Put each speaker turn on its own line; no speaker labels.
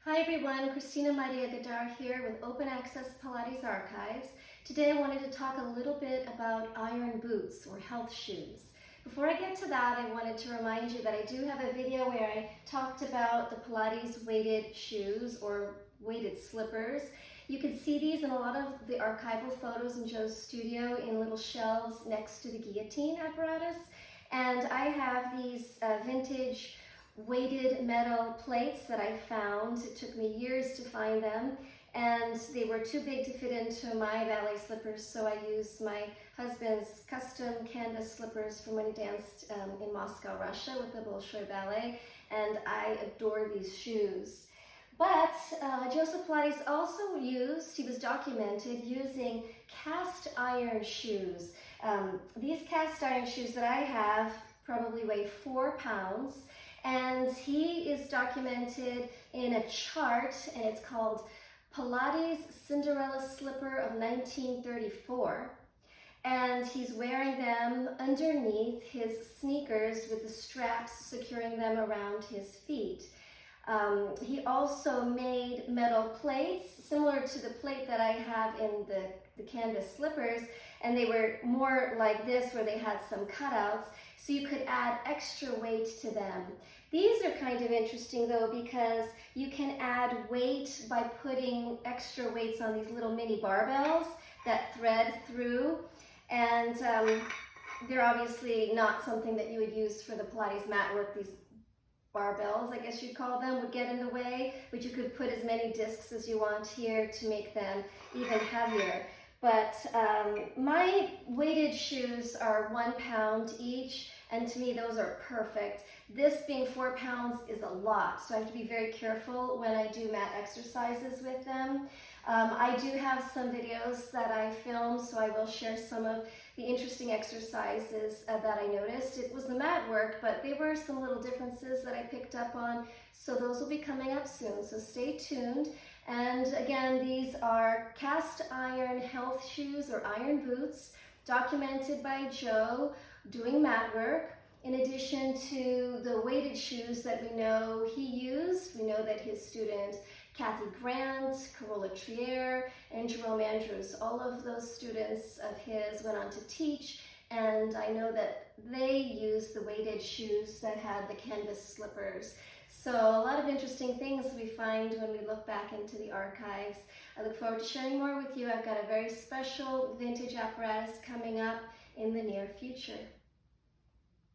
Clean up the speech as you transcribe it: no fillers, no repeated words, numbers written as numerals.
Hi everyone, Christina Maria Gadar here with Open Access Pilates Archives. Today I wanted to talk a little bit about iron boots or health shoes. Before I get to that, I wanted to remind you that I do have a video where I talked about the Pilates weighted shoes or weighted slippers. You can see these in a lot of the archival photos in Joe's studio in little shelves next to the guillotine apparatus. And I have these vintage weighted metal plates that I found. It took me years to find them, and they were too big to fit into my ballet slippers, so I used my husband's custom canvas slippers from when he danced in Moscow, Russia with the Bolshoi Ballet, and I adore these shoes. But Joseph Pilates also he was documented using cast iron shoes. These cast iron shoes that I have probably weigh 4 pounds. And he is documented in a chart, and it's called Pilates Cinderella Slipper of 1934. And he's wearing them underneath his sneakers with the straps securing them around his feet. He also made metal plates similar to the plate that I have in the canvas slippers, and they were more like this where they had some cutouts, so you could add extra weight to them. These are kind of interesting though, because you can add weight by putting extra weights on these little mini barbells that thread through, and they're obviously not something that you would use for the Pilates mat work. These barbells, I guess you'd call them, would get in the way, but you could put as many discs as you want here to make them even heavier. But my weighted shoes are 1 pound each, and to me those are perfect. This being 4 pounds is a lot, so I have to be very careful when I do mat exercises with them. I do have some videos that I filmed, so I will share some of the interesting exercises that I noticed. It was the mat work, but there were some little differences that I picked up on, so those will be coming up soon, so stay tuned. And again, these are cast iron health shoes or iron boots, documented by Joe doing mat work. In addition to the weighted shoes that we know he used, we know that his student Kathy Grant, Carola Trier, and Jerome Andrews, all of those students of his went on to teach, and I know that they used the weighted shoes that had the canvas slippers. So a lot of interesting things we find when we look back into the archives. I look forward to sharing more with you. I've got a very special vintage apparatus coming up in the near future.